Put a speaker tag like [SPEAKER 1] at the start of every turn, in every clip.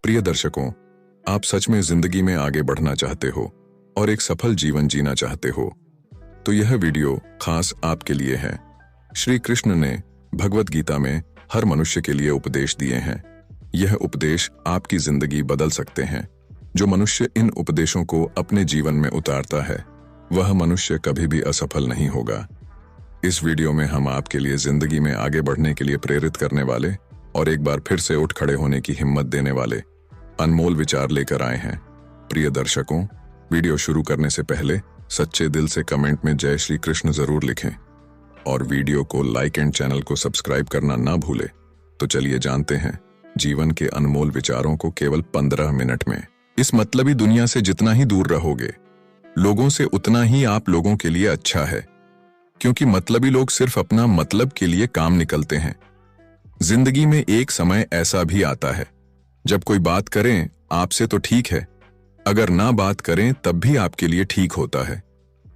[SPEAKER 1] प्रिय दर्शकों, आप सच में जिंदगी में आगे बढ़ना चाहते हो और एक सफल जीवन जीना चाहते हो तो यह वीडियो खास आपके लिए है। श्री कृष्ण ने भगवत गीता में हर मनुष्य के लिए उपदेश दिए हैं। यह उपदेश आपकी जिंदगी बदल सकते हैं। जो मनुष्य इन उपदेशों को अपने जीवन में उतारता है वह मनुष्य कभी भी असफल नहीं होगा। इस वीडियो में हम आपके लिए जिंदगी में आगे बढ़ने के लिए प्रेरित करने वाले और एक बार फिर से उठ खड़े होने की हिम्मत देने वाले अनमोल विचार लेकर आए हैं। प्रिय दर्शकों, वीडियो शुरू करने से पहले सच्चे दिल से कमेंट में जय श्री कृष्ण जरूर लिखें और वीडियो को लाइक एंड चैनल को सब्सक्राइब करना ना भूले। तो चलिए जानते हैं जीवन के अनमोल विचारों को केवल 15 मिनट में। इस मतलबी दुनिया से जितना ही दूर रहोगे, लोगों से उतना ही आप लोगों के लिए अच्छा है, क्योंकि मतलबी लोग सिर्फ अपना मतलब के लिए काम निकलते हैं। जिंदगी में एक समय ऐसा भी आता है जब कोई बात करें आपसे तो ठीक है, अगर ना बात करें तब भी आपके लिए ठीक होता है।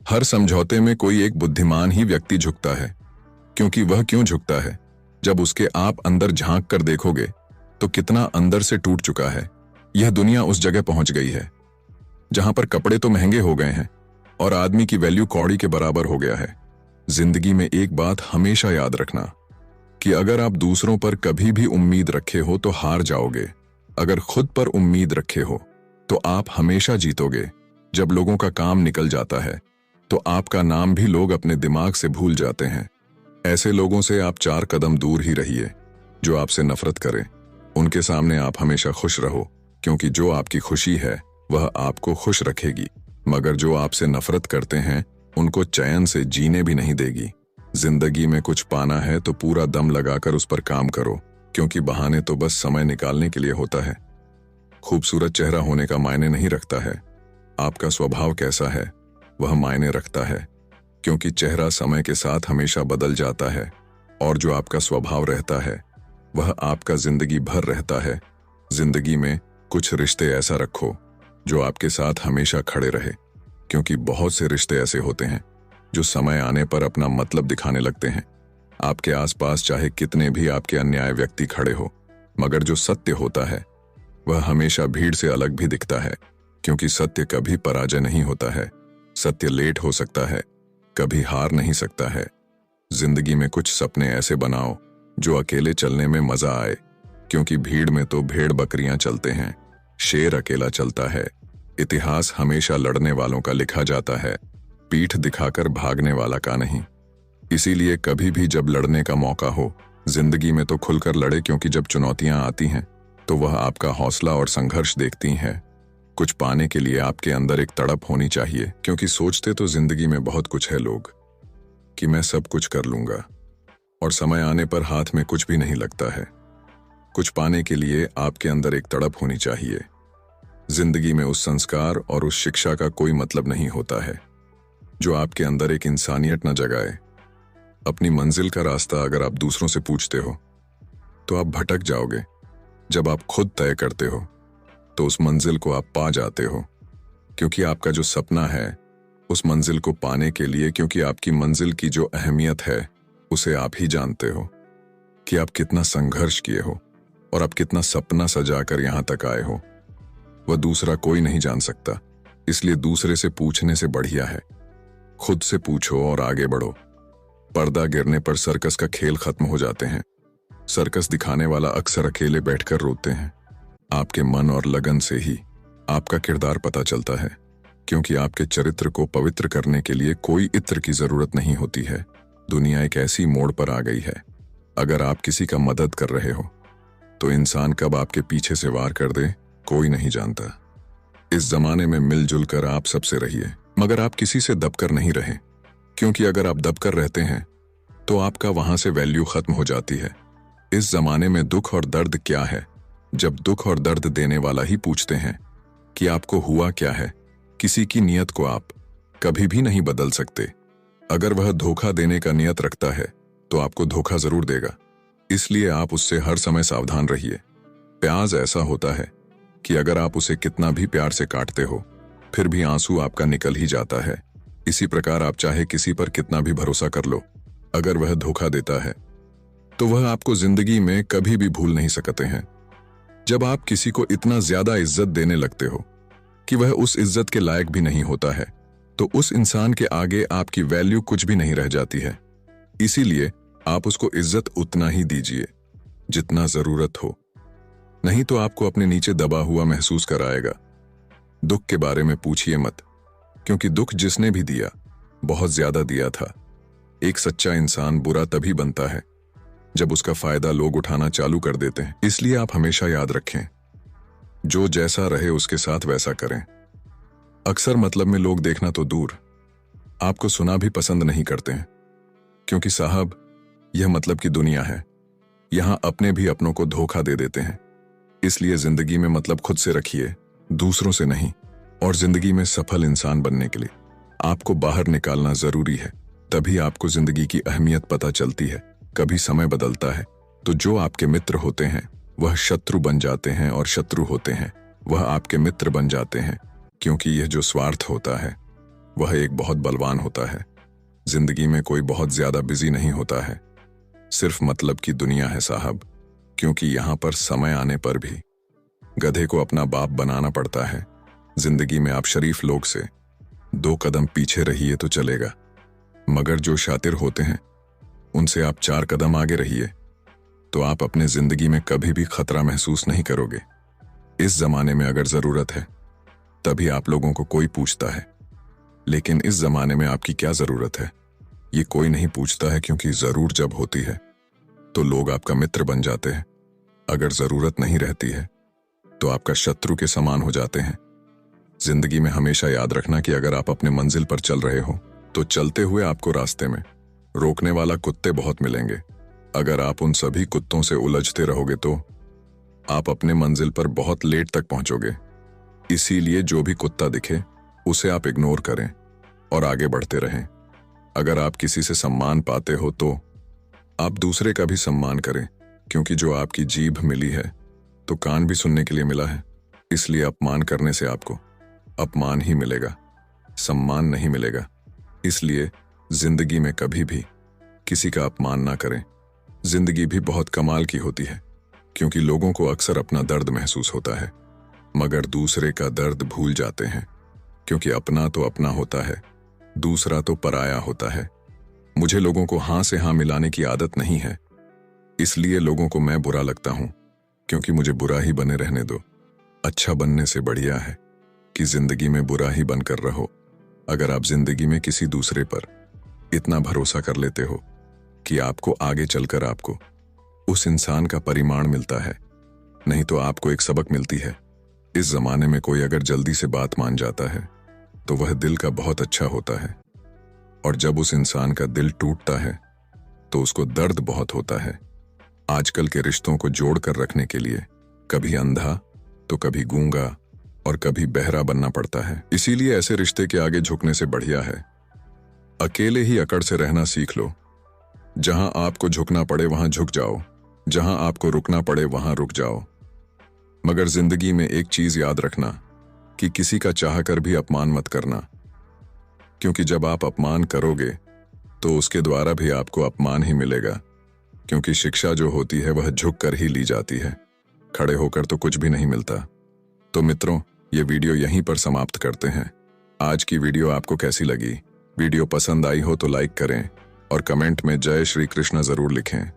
[SPEAKER 1] हर समझौते में कोई एक बुद्धिमान ही व्यक्ति झुकता है, क्योंकि वह क्यों झुकता है? जब उसके आप अंदर झांक कर देखोगे तो कितना अंदर से टूट चुका है। यह दुनिया उस जगह पहुंच गई है जहां पर कपड़े तो महंगे हो गए हैं और आदमी की वैल्यू कौड़ी के बराबर हो गया है। जिंदगी में एक बात हमेशा याद रखना कि अगर आप दूसरों पर कभी भी उम्मीद रखे हो तो हार जाओगे, अगर खुद पर उम्मीद रखे हो तो आप हमेशा जीतोगे। जब लोगों का काम निकल जाता है तो आपका नाम भी लोग अपने दिमाग से भूल जाते हैं। ऐसे लोगों से आप 4 कदम दूर ही रहिए जो आपसे नफरत करें। उनके सामने आप हमेशा खुश रहो, क्योंकि जो आपकी खुशी है वह आपको खुश रखेगी, मगर जो आपसे नफरत करते हैं उनको चैन से जीने भी नहीं देगी। जिंदगी में कुछ पाना है तो पूरा दम लगाकर उस पर काम करो, क्योंकि बहाने तो बस समय निकालने के लिए होता है। खूबसूरत चेहरा होने का मायने नहीं रखता है, आपका स्वभाव कैसा है वह मायने रखता है, क्योंकि चेहरा समय के साथ हमेशा बदल जाता है और जो आपका स्वभाव रहता है वह आपका जिंदगी भर रहता है। जिंदगी में कुछ रिश्ते ऐसा रखो जो आपके साथ हमेशा खड़े रहे, क्योंकि बहुत से रिश्ते ऐसे होते हैं जो समय आने पर अपना मतलब दिखाने लगते हैं। आपके आसपास चाहे कितने भी आपके अन्याय व्यक्ति खड़े हो, मगर जो सत्य होता है वह हमेशा भीड़ से अलग भी दिखता है, क्योंकि सत्य कभी पराजय नहीं होता है। सत्य लेट हो सकता है, कभी हार नहीं सकता है। जिंदगी में कुछ सपने ऐसे बनाओ जो अकेले चलने में मजा आए, क्योंकि भीड़ में तो भेड़ बकरियां चलते हैं, शेर अकेला चलता है। इतिहास हमेशा लड़ने वालों का लिखा जाता है, पीठ दिखाकर भागने वाला का नहीं। इसीलिए कभी भी जब लड़ने का मौका हो जिंदगी में तो खुलकर लड़े, क्योंकि जब चुनौतियां आती हैं तो वह आपका हौसला और संघर्ष देखती हैं। कुछ पाने के लिए आपके अंदर एक तड़प होनी चाहिए, क्योंकि सोचते तो जिंदगी में बहुत कुछ है लोग कि मैं सब कुछ कर लूंगा, और समय आने पर हाथ में कुछ भी नहीं लगता है। कुछ पाने के लिए आपके अंदर एक तड़प होनी चाहिए। जिंदगी में उस संस्कार और उस शिक्षा का कोई मतलब नहीं होता है जो आपके अंदर एक इंसानियत न जगाए। अपनी मंजिल का रास्ता अगर आप दूसरों से पूछते हो तो आप भटक जाओगे। जब आप खुद तय करते हो तो उस मंजिल को आप पा जाते हो, क्योंकि आपका जो सपना है उस मंजिल को पाने के लिए, क्योंकि आपकी मंजिल की जो अहमियत है उसे आप ही जानते हो कि आप कितना संघर्ष किए हो और आप कितना सपना सजाकर यहां तक आए हो, वह दूसरा कोई नहीं जान सकता। इसलिए दूसरे से पूछने से बढ़िया है खुद से पूछो और आगे बढ़ो। पर्दा गिरने पर सर्कस का खेल खत्म हो जाते हैं। सर्कस दिखाने वाला अक्सर अकेले बैठकर रोते हैं। आपके मन और लगन से ही आपका किरदार पता चलता है, क्योंकि आपके चरित्र को पवित्र करने के लिए कोई इत्र की जरूरत नहीं होती है। दुनिया एक ऐसी मोड़ पर आ गई है, अगर आप किसी का मदद कर रहे हो तो इंसान कब आपके पीछे से वार कर दे कोई नहीं जानता। इस जमाने में मिलजुल कर आप सबसे रहिए, मगर आप किसी से दबकर नहीं रहे, क्योंकि अगर आप दबकर रहते हैं तो आपका वहां से वैल्यू खत्म हो जाती है। इस जमाने में दुख और दर्द क्या है, जब दुख और दर्द देने वाला ही पूछते हैं कि आपको हुआ क्या है। किसी की नीयत को आप कभी भी नहीं बदल सकते। अगर वह धोखा देने का नियत रखता है तो आपको धोखा जरूर देगा, इसलिए आप उससे हर समय सावधान रहिए। प्याज ऐसा होता है कि अगर आप उसे कितना भी प्यार से काटते हो फिर भी आंसू आपका निकल ही जाता है। इसी प्रकार आप चाहे किसी पर कितना भी भरोसा कर लो, अगर वह धोखा देता है तो वह आपको जिंदगी में कभी भी भूल नहीं सकते हैं। जब आप किसी को इतना ज्यादा इज्जत देने लगते हो कि वह उस इज्जत के लायक भी नहीं होता है, तो उस इंसान के आगे आपकी वैल्यू कुछ भी नहीं रह जाती है। इसीलिए आप उसको इज्जत उतना ही दीजिए जितना जरूरत हो, नहीं तो आपको अपने नीचे दबा हुआ महसूस कराएगा। दुख के बारे में पूछिए मत, क्योंकि दुख जिसने भी दिया बहुत ज्यादा दिया था। एक सच्चा इंसान बुरा तभी बनता है जब उसका फायदा लोग उठाना चालू कर देते हैं। इसलिए आप हमेशा याद रखें, जो जैसा रहे उसके साथ वैसा करें। अक्सर मतलब में लोग देखना तो दूर, आपको सुना भी पसंद नहीं करते हैं, क्योंकि साहब यह मतलब की दुनिया है। यहां अपने भी अपनों को धोखा दे देते हैं। इसलिए जिंदगी में मतलब खुद से रखिए, दूसरों से नहीं। और जिंदगी में सफल इंसान बनने के लिए आपको बाहर निकालना जरूरी है, तभी आपको जिंदगी की अहमियत पता चलती है। कभी समय बदलता है तो जो आपके मित्र होते हैं वह शत्रु बन जाते हैं, और शत्रु होते हैं वह आपके मित्र बन जाते हैं, क्योंकि यह जो स्वार्थ होता है वह एक बहुत बलवान होता है। जिंदगी में कोई बहुत ज्यादा बिजी नहीं होता है, सिर्फ मतलब की दुनिया है साहब। क्योंकि यहां पर समय आने पर भी गधे को अपना बाप बनाना पड़ता है। जिंदगी में आप शरीफ लोग से 2 कदम पीछे रहिए तो चलेगा, मगर जो शातिर होते हैं उनसे आप 4 कदम आगे रहिए, तो आप अपने जिंदगी में कभी भी खतरा महसूस नहीं करोगे। इस जमाने में अगर जरूरत है तभी आप लोगों को कोई पूछता है, लेकिन इस जमाने में आपकी क्या जरूरत है ये कोई नहीं पूछता है, क्योंकि जरूर जब होती है तो लोग आपका मित्र बन जाते हैं। अगर जरूरत नहीं रहती है तो आपका शत्रु के समान हो जाते हैं। जिंदगी में हमेशा याद रखना कि अगर आप अपने मंजिल पर चल रहे हो तो चलते हुए आपको रास्ते में रोकने वाला कुत्ते बहुत मिलेंगे। अगर आप उन सभी कुत्तों से उलझते रहोगे तो आप अपने मंजिल पर बहुत लेट तक पहुंचोगे। इसीलिए जो भी कुत्ता दिखे उसे आप इग्नोर करें और आगे बढ़ते रहें। अगर आप किसी से सम्मान पाते हो तो आप दूसरे का भी सम्मान करें, क्योंकि जो आपकी जीभ मिली है तो कान भी सुनने के लिए मिला है। इसलिए अपमान करने से आपको अपमान ही मिलेगा, सम्मान नहीं मिलेगा। इसलिए जिंदगी में कभी भी किसी का अपमान ना करें। जिंदगी भी बहुत कमाल की होती है, क्योंकि लोगों को अक्सर अपना दर्द महसूस होता है, मगर दूसरे का दर्द भूल जाते हैं, क्योंकि अपना तो अपना होता है, दूसरा तो पराया होता है। मुझे लोगों को हाँ से हाँ मिलाने की आदत नहीं है, इसलिए लोगों को मैं बुरा लगता हूं, क्योंकि मुझे बुरा ही बने रहने दो। अच्छा बनने से बढ़िया है कि जिंदगी में बुरा ही बनकर रहो। अगर आप जिंदगी में किसी दूसरे पर इतना भरोसा कर लेते हो कि आपको आगे चलकर आपको उस इंसान का परिमाण मिलता है, नहीं तो आपको एक सबक मिलती है। इस जमाने में कोई अगर जल्दी से बात मान जाता है तो वह दिल का बहुत अच्छा होता है, और जब उस इंसान का दिल टूटता है तो उसको दर्द बहुत होता है। आजकल के रिश्तों को जोड़ कर रखने के लिए कभी अंधा तो कभी गूंगा और कभी बहरा बनना पड़ता है। इसीलिए ऐसे रिश्ते के आगे झुकने से बढ़िया है अकेले ही अकड़ से रहना सीख लो। जहां आपको झुकना पड़े वहां झुक जाओ, जहां आपको रुकना पड़े वहां रुक जाओ। मगर जिंदगी में एक चीज याद रखना कि किसी का चाहकर भी अपमान मत करना, क्योंकि जब आप अपमान करोगे तो उसके द्वारा भी आपको अपमान ही मिलेगा, क्योंकि शिक्षा जो होती है वह झुक कर ही ली जाती है, खड़े होकर तो कुछ भी नहीं मिलता। तो मित्रों, ये वीडियो यहीं पर समाप्त करते हैं। आज की वीडियो आपको कैसी लगी? वीडियो पसंद आई हो तो लाइक करें और कमेंट में जय श्री कृष्ण जरूर लिखें।